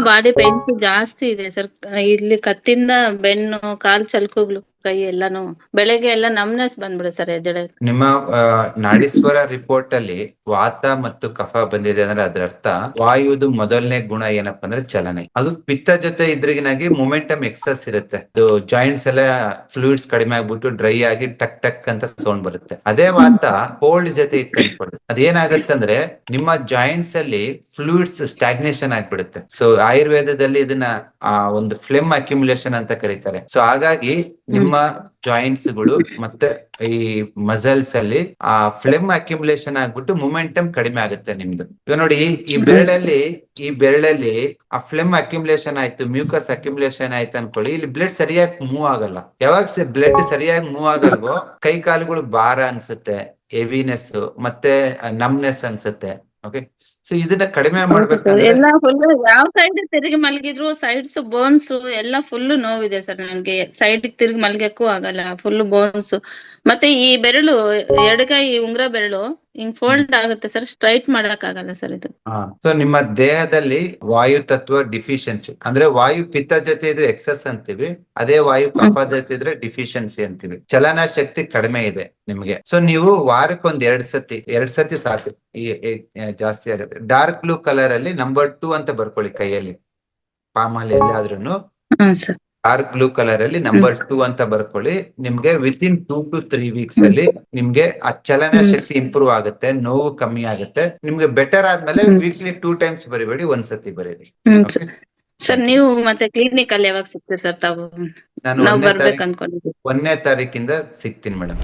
Body pains ಜಾಸ್ತಿ ಇದೆ sir. ಇಲ್ಲಿ ಕತ್ತಿಂದ ಬೆನ್ನು, ಕಾಲ್ ಚಲ್ಕುಗಳು, ಕೈ ಎಲ್ಲಾನು ಬೆಳಗ್ಗೆ ಎಲ್ಲ ನಮ್ನೆಸ್ ಬಂದ್ಬಿಡುತ್ತೆ ಸರ್ ಎದ್ದೇಳ. ನಿಮ್ಮ ನಾಡೀಶ್ವರ ರಿಪೋರ್ಟ್ ಅಲ್ಲಿ ವಾತ ಮತ್ತು ಕಫ ಬಂದಿದೆ ಅಂದ್ರೆ ಅದರ ಅರ್ಥ ವಾಯುದು ಮೊದಲನೇ ಗುಣ ಏನಪ್ಪಾ ಅಂದ್ರೆ ಚಲನೆ. ಅದು ಪಿತ್ತ ಜೊತೆ ಇದ್ರಿಗಿನಾಗಿ ಮೊಮೆಂಟಮ್ ಎಕ್ಸಸ್ ಇರುತ್ತೆ. ಅದು ಜಾಯಿಂಟ್ಸ್ ಎಲ್ಲ ಫ್ಲೂಯಿಡ್ಸ್ ಕಡಿಮೆ ಆಗ್ಬಿಟ್ಟು ಡ್ರೈ ಆಗಿ ಟಕ್ ಟಕ್ ಅಂತ ಸೌಂಡ್ ಬರುತ್ತೆ. ಅದೇ ವಾತ ಕೋಲ್ಡ್ ಜೊತೆ ಇತ್ತು ಅನ್ಕೊಳ್ಳಿ, ಅದೇನಾಗುತ್ತೆ ಅಂದ್ರೆ ನಿಮ್ಮ ಜಾಯಿಂಟ್ಸ್ ಅಲ್ಲಿ ಫ್ಲೂಯಿಡ್ಸ್ ಸ್ಟಾಗ್ನೇಷನ್ ಆಗ್ಬಿಡುತ್ತೆ. ಸೊ ಆಯುರ್ವೇದದಲ್ಲಿ ಇದನ್ನ ಒಂದು ಫ್ಲೆಮ್ ಅಕ್ಯುಮುಲೇಷನ್ ಅಂತ ಕರೀತಾರೆ. ಸೊ ಹಾಗಾಗಿ ನಿಮ್ಮ ಜಾಯಿಂಟ್ಸ್ ಗಳು ಮತ್ತೆ ಈ ಮಸಲ್ಸ್ ಅಲ್ಲಿ ಆ ಫ್ಲೆಮ್ ಅಕ್ಯುಮುಲೇಷನ್ ಆಗ್ಬಿಟ್ಟು ಮೊಮೆಂಟಮ್ ಕಡಿಮೆ ಆಗುತ್ತೆ ನಿಮ್ದು. ಈಗ ನೋಡಿ ಈ ಬೆರಳಲ್ಲಿ ಆ ಫ್ಲೆಮ್ ಅಕ್ಯುಮುಲೇಷನ್ ಆಯ್ತು, ಮ್ಯೂಕಸ್ ಅಕ್ಯುಮುಲೇಷನ್ ಆಯ್ತು ಅನ್ಕೊಳ್ಳಿ, ಇಲ್ಲಿ ಬ್ಲಡ್ ಸರಿಯಾಗಿ ಮೂವ್ ಆಗಲ್ಲ. ಯಾವಾಗ ಬ್ಲಡ್ ಸರಿಯಾಗಿ ಮೂವ್ ಆಗಲ್ವೋ ಕೈ ಕಾಲುಗಳು ಭಾರ ಅನ್ಸುತ್ತೆ, ಹೆವಿನೆಸ್ ಮತ್ತೆ ನಮ್ನೆಸ್ ಅನ್ಸುತ್ತೆ. ಓಕೆ, ಸೊ ಇದನ್ನ ಕಡಿಮೆ ಮಾಡ್ಬೇಕಂದ್ರೆ ಎಲ್ಲ ಫುಲ್ ಯಾವ ಸೈಡ್ ತಿರುಗಿ ಮಲಗಿದ್ರು ಸೈಡ್ಸ್ ಬೋನ್ಸ್ ಎಲ್ಲ ಫುಲ್ ನೋವಿದೆ ಸರ್ ನನ್ಗೆ. ಸೈಡ್ ತಿರುಗಿ ಮಲಗಕ್ಕೂ ಆಗಲ್ಲ, ಫುಲ್ ಬೋನ್ಸ್. ಮತ್ತೆ ಈ ಬೆರಳು ಎಡಗೈ ಉಂಗ್ರ ಬೆರಳು ಹಿಂಗ್ ಫೋಲ್ಡ್ ಆಗುತ್ತೆ ಸರ್, ಸ್ಟ್ರೈಟ್ ಮಾಡಕ್ ಆಗಲ್ಲ ಸರ್ ಇದು. ಸೊ ನಿಮ್ಮ ದೇಹದಲ್ಲಿ ವಾಯು ತತ್ವ ಡಿಫಿಷಿಯನ್ಸಿ ಅಂದ್ರೆ ವಾಯು ಪಿತ್ತ ಜೊತೆ ಇದ್ರೆ ಎಕ್ಸಸ್ ಅಂತೀವಿ, ಅದೇ ವಾಯು ಕಫ ಜೊತೆ ಇದ್ರೆ ಡಿಫಿಷಿಯನ್ಸಿ ಅಂತೀವಿ. ಚಲನ ಶಕ್ತಿ ಕಡಿಮೆ ಇದೆ ನಿಮ್ಗೆ. ಸೊ ನೀವು ವಾರಕ್ಕೊಂದ್ ಎರಡ್ ಸತಿ ಸಾಕು, ಜಾಸ್ತಿ ಆಗುತ್ತೆ. ಡಾರ್ಕ್ ಬ್ಲೂ ಕಲರ್ ಅಲ್ಲಿ ನಂಬರ್ 2 ಅಂತ ಬರ್ಕೊಳ್ಳಿ ಕೈಯಲ್ಲಿ, ಪಾಮಲ್ಲಿ ಎಲ್ಲಾದ್ರೂ ಡಾರ್ಕ್ ಬ್ಲೂ ಕಲರ್ ಅಲ್ಲಿ ನಂಬರ್ 2 ಅಂತ ಬರ್ಕೊಳ್ಳಿ. ನಿಮ್ಗೆ ವಿತಿನ್ 2 to 3 weeks ಅಲ್ಲಿ ನಿಮ್ಗೆ ಆ ಚಲನ ಶಕ್ತಿ ಇಂಪ್ರೂವ್ ಆಗುತ್ತೆ, ನೋವು ಕಮ್ಮಿ ಆಗುತ್ತೆ. ನಿಮ್ಗೆ ಬೆಟರ್ ಆದ್ಮೇಲೆ ವೀಕ್ಲಿ 2 times ಬರಿಬೇಡಿ, ಒಂದ್ಸತಿ ಬರೀರಿ. ಸರ್ ನೀವು ಮತ್ತೆ ಕ್ಲಿನಿಕ್ ಅಲ್ಲಿ ಯಾವಾಗ ಸಿಗ್ತೀರಿ ಸರ್ ತಾವು? ನಾನು ನಾವು ಬರ್ಬೇಕು ಅನ್ಕೊಂಡಿದ್ದೀವಿ. 1ನೇ ತಾರೀಕಿಂದ ಸಿಗ್ತೀನಿ ಮೇಡಮ್.